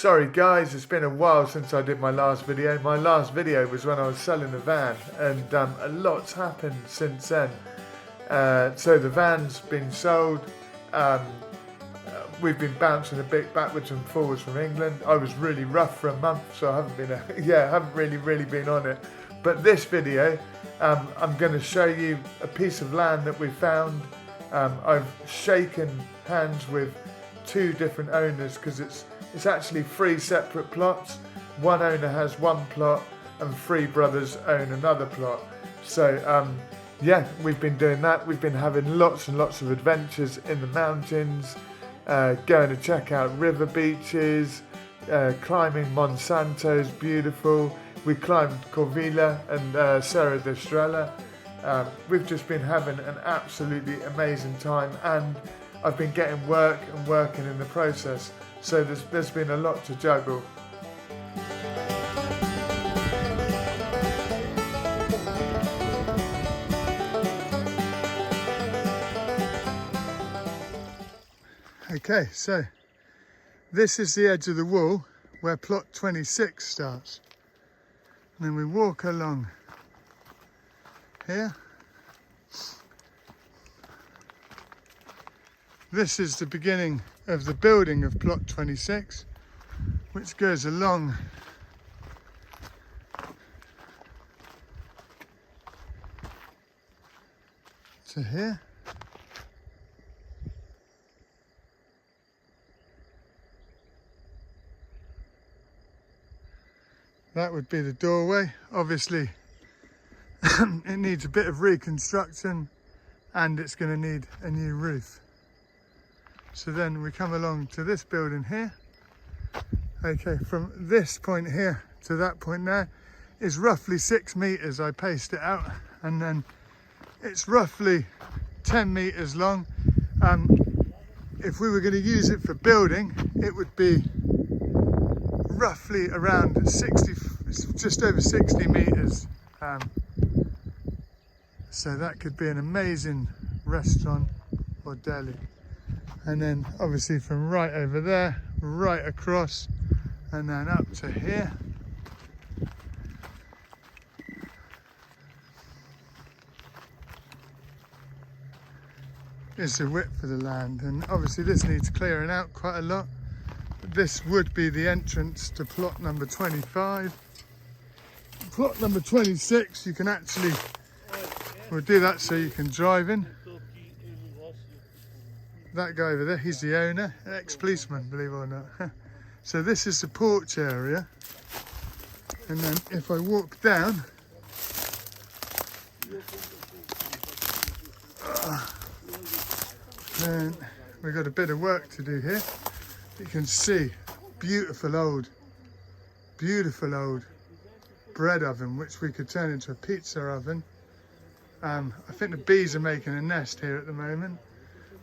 Sorry guys, it's been a while since I did my last video. My last video was when I was selling a van, and a lot's happened since then. So the van's been sold. We've been bouncing a bit backwards and forwards from England. I was really rough for a month, so I haven't been haven't really been on it. But this video, I'm going to show you a piece of land that we found. I've shaken hands with two different owners because it's actually three separate plots. One owner has one plot and three brothers own another plot. So yeah, we've been doing that. We've been having lots and lots of adventures in the mountains, going to check out river beaches, climbing Monsanto's beautiful. We climbed Corvilla and Serra da Estrella. We've just been having an absolutely amazing time, and I've been getting work and working in the process. So there's been a lot to juggle. Okay, so this is the edge of the wall where plot 26 starts. And then we walk along here. This is the beginning of the building of plot 26, which goes along to here. That would be the doorway. Obviously it needs a bit of reconstruction and it's going to need a new roof. So then we come along to this building here. Okay, from this point here to that point there is roughly 6 meters. I paced it out, and then it's roughly 10 meters long. If we were going to use it for building, it would be roughly around 60, just over 60 meters. So that could be an amazing restaurant or deli. And then obviously from right over there, right across, and then up to here. Is the width of the land, and obviously this needs clearing out quite a lot. But this would be the entrance to plot number 25. Plot number 26, you can actually, we'll do that so you can drive in. That guy over there, he's the owner, an ex-policeman, believe it or not. So this is the porch area, and then if I walk down, then we've got a bit of work to do here. You can see beautiful old bread oven, which we could turn into a pizza oven. I think the bees are making a nest here at the moment.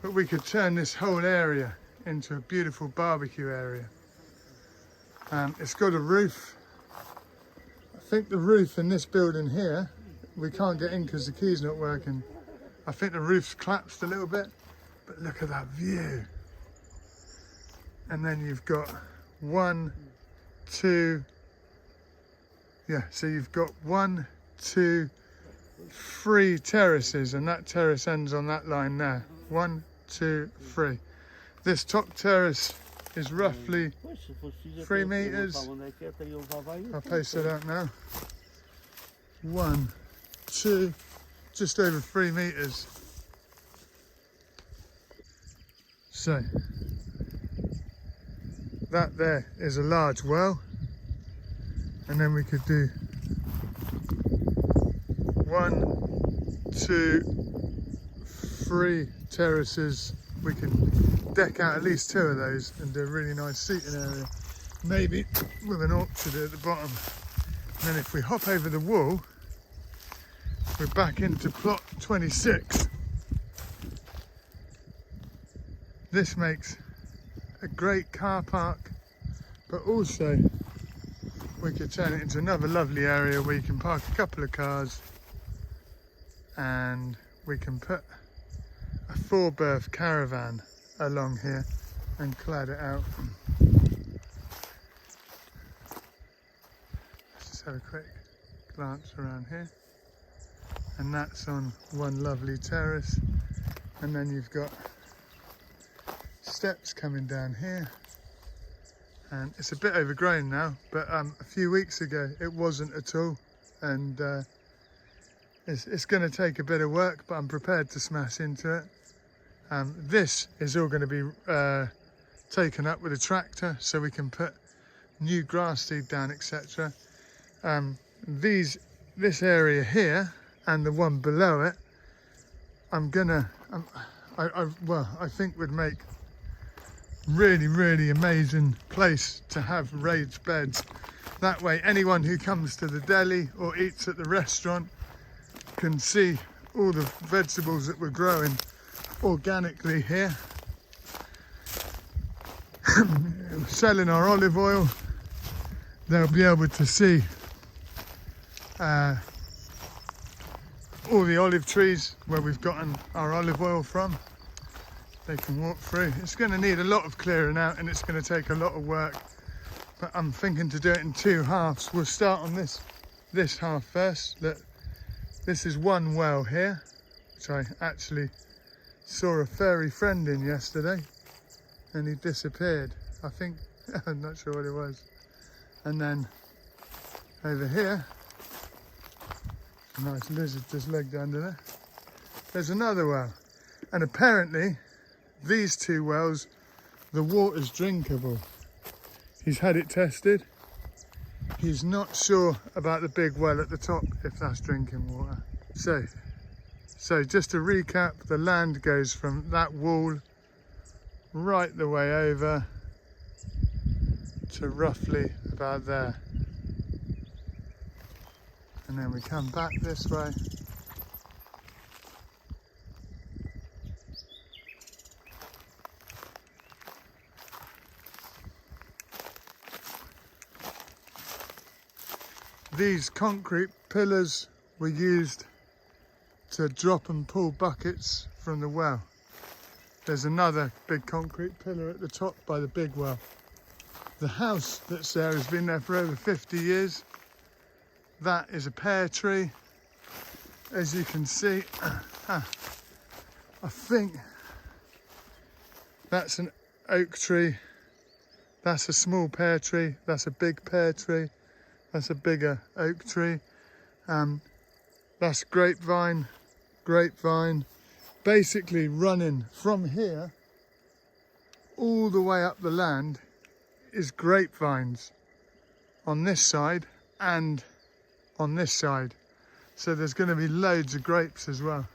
But we could turn this whole area into a beautiful barbecue area. It's got a roof. I think the roof in this building here, we can't get in because the key's not working. I think the roof's collapsed a little bit, but look at that view. And then you've got so you've got 1, 2, 3 terraces, and that terrace ends on that line there. 1, 2, 3. This top terrace is roughly 3 meters. I'll post it out now. 1, 2, just over 3 meters. So that there is a large well, and then we could do 1, 2, 3 terraces. We can deck out at least 2 of those and do a really nice seating area, maybe with an orchard at the bottom. And then if we hop over the wall, we're back into plot 26. This makes a great car park, but also we could turn it into another lovely area where you can park a couple of cars, and we can put a 4-berth caravan along here and clad it out. Let's have a quick glance around here. And that's on one lovely terrace. And then you've got steps coming down here. And it's a bit overgrown now, but a few weeks ago it wasn't at all. And it's going to take a bit of work, but I'm prepared to smash into it. This is all going to be taken up with a tractor so we can put new grass seed down, etc. This area here and the one below it, I think would make really amazing place to have raised beds. That way anyone who comes to the deli or eats at the restaurant can see all the vegetables that we're growing organically here. Selling our olive oil, they'll be able to see all the olive trees where we've gotten our olive oil from. They can walk through. It's going to need a lot of clearing out and it's going to take a lot of work, but I'm thinking to do it in two halves. We'll start on this half first. Look, this is one well here, which I actually saw a furry friend in yesterday and he disappeared, I think. I'm not sure what it was. And then over here, a nice lizard just legged under there. There's another well, and apparently these two wells, the water's drinkable. He's had it tested. He's not sure about the big well at the top, if that's drinking water. So just to recap, the land goes from that wall right the way over to roughly about there. And then we come back this way. These concrete pillars were used to drop and pull buckets from the well. There's another big concrete pillar at the top by the big well. The house that's there has been there for over 50 years. That is a pear tree. As you can see, I think that's an oak tree. That's a small pear tree. That's a big pear tree. That's a bigger oak tree. That's grapevine. Basically running from here all the way up the land is grapevines on this side and on this side. So there's going to be loads of grapes as well.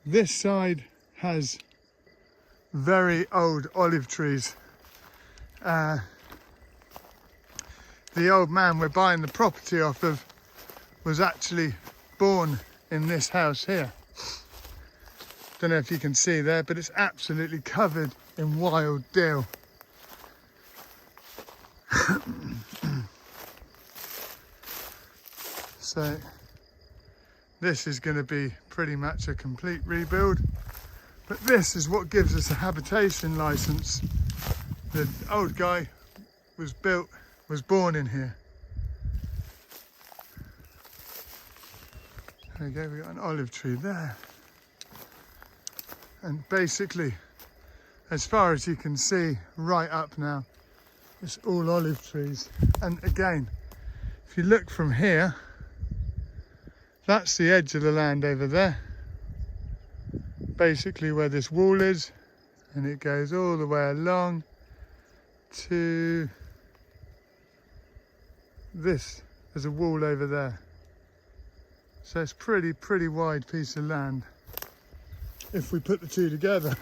This side has very old olive trees. The old man we're buying the property off of was actually born in this house here. Don't know if you can see there, but it's absolutely covered in wild dill. So this is going to be pretty much a complete rebuild, but this is what gives us a habitation license. The old guy was born in here. There we go, we've got an olive tree there. And basically, as far as you can see, right up now, it's all olive trees. And again, if you look from here, that's the edge of the land over there. Basically where this wall is, and it goes all the way along to this. There's a wall over there. So it's pretty wide piece of land if we put the two together.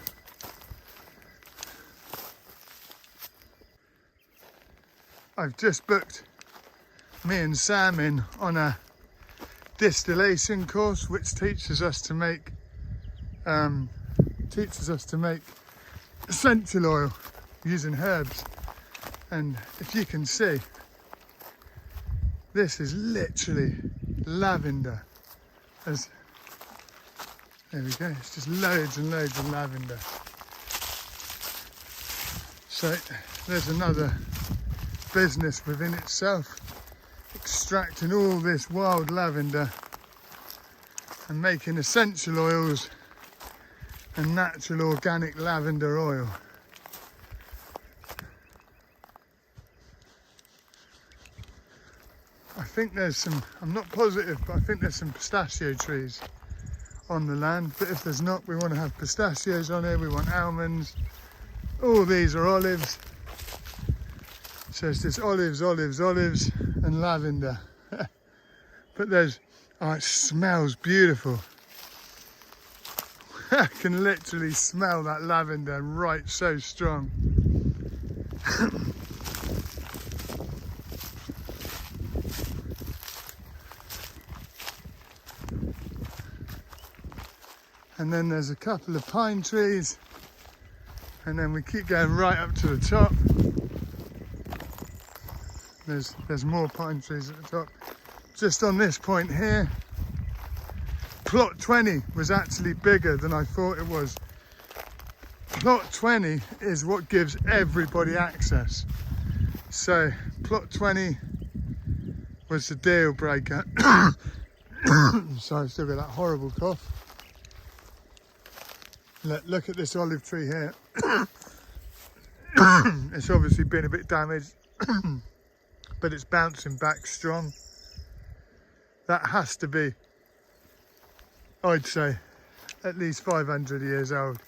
I've just booked me and Sam in on a distillation course which teaches us to make essential oil using herbs. And if you can see, this is literally lavender. There we go, it's just loads and loads of lavender. So there's another business within itself. extracting all this wild lavender and making essential oils and natural organic lavender oil. I think there's some, I'm not positive, but I think there's some pistachio trees on the land, but if there's not, we want to have pistachios on here, we want almonds. All these are olives. So it's just olives, olives, olives and lavender. But there's, oh, it smells beautiful. I can literally smell that lavender right so strong. And then there's a couple of pine trees, and then we keep going right up to the top. There's more pine trees at the top. Just on this point here, plot 20 was actually bigger than I thought it was. Plot 20 is what gives everybody access. So plot 20 was the deal breaker. Sorry, I've still got that horrible cough. Look at this olive tree here. It's obviously been a bit damaged, but it's bouncing back strong. That has to be, I'd say, at least 500 years old.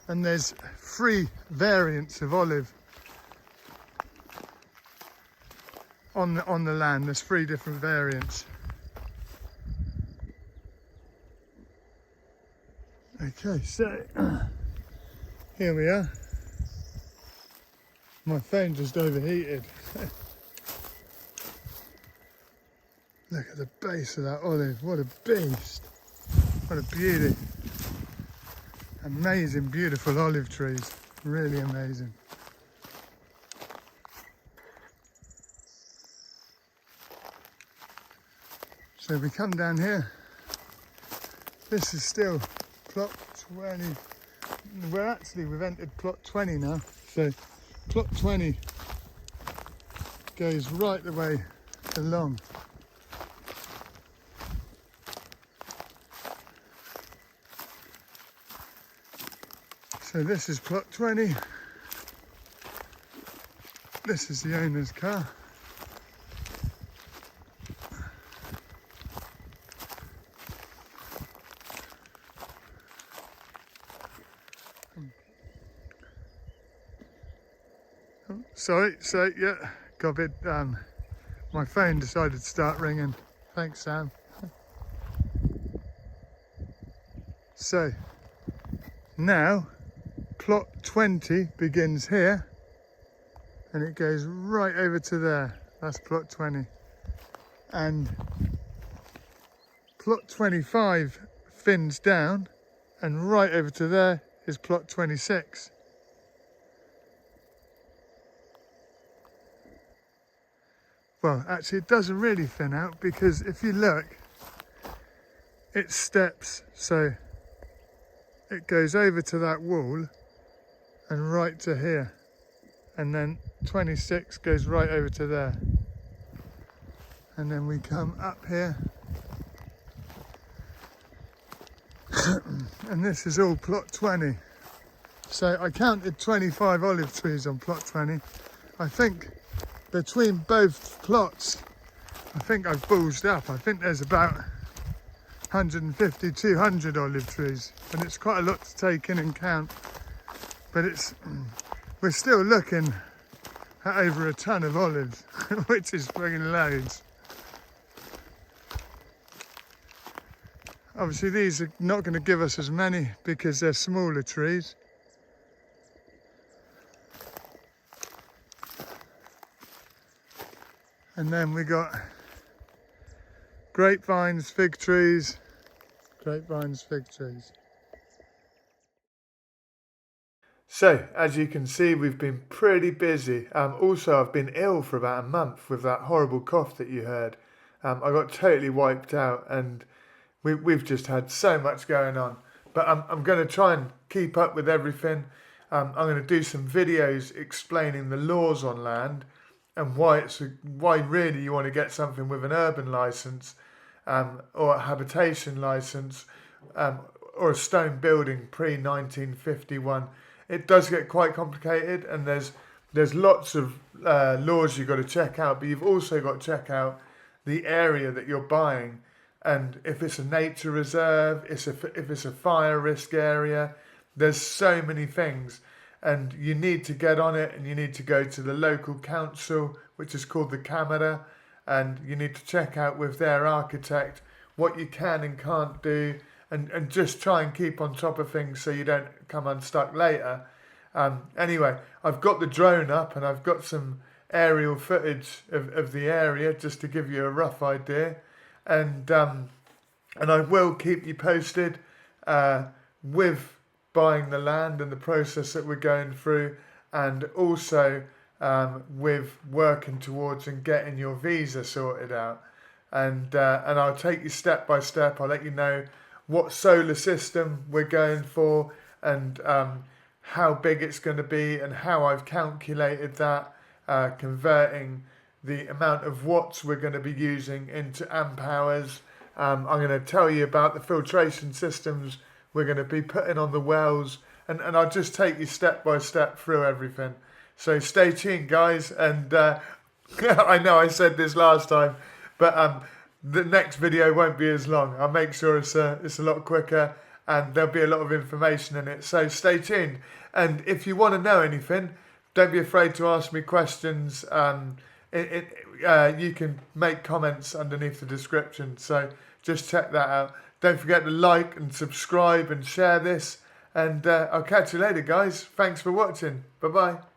And there's 3 variants of olive on the land. There's 3 different variants. Okay, so here we are. My phone just overheated. Look at the base of that olive, what a beast. What a beauty. Amazing, beautiful olive trees, really amazing. So we come down here, this is still plot 20, we've entered plot 20 now, so plot 20 goes right the way along. So this is plot 20, this is the owner's car. Sorry, so yeah, got a bit, my phone decided to start ringing. Thanks, Sam. So, now, plot 20 begins here, and it goes right over to there. That's plot 20. And plot 25 fins down, and right over to there is plot 26. Well, actually it doesn't really fin out, because if you look, it steps, so it goes over to that wall and right to here, and then 26 goes right over to there, and then we come up here and this is all plot 20. So I counted 25 olive trees on plot 20. I think between both plots, I think I've bulged up. I think there's about 150, 200 olive trees, and it's quite a lot to take in and count. But we're still looking at over a ton of olives, which is friggin' loads. Obviously these are not going to give us as many because they're smaller trees. And then we got grapevines, fig trees, grapevines, fig trees. So, as you can see, we've been pretty busy. Also, I've been ill for about a month with that horrible cough that you heard. I got totally wiped out, and we've just had so much going on. But I'm going to try and keep up with everything. I'm going to do some videos explaining the laws on land, and why really you want to get something with an urban license, or a habitation license, or a stone building pre-1951. It does get quite complicated, and there's lots of laws you've got to check out, but you've also got to check out the area that you're buying, and if it's a nature reserve, if it's a fire risk area. There's so many things, and you need to get on it, and you need to go to the local council, which is called the Camera, and you need to check out with their architect what you can and can't do, and just try and keep on top of things so you don't come unstuck later. Anyway, I've got the drone up, and I've got some aerial footage of the area just to give you a rough idea, and I will keep you posted with buying the land and the process that we're going through, and also with working towards and getting your visa sorted out, and I'll take you step by step. I'll let you know what solar system we're going for, and how big it's going to be, and how I've calculated that, converting the amount of watts we're going to be using into amp hours. I'm going to tell you about the filtration systems we're going to be putting on the wells, and I'll just take you step by step through everything. So stay tuned, guys, and I know I said this last time, but the next video won't be as long. I'll make sure it's a lot quicker, and there'll be a lot of information in it. So stay tuned, and if you want to know anything, don't be afraid to ask me questions. You can make comments underneath the description, so just check that out. Don't forget to like and subscribe and share this, and I'll catch you later, guys. Thanks for watching. Bye-bye.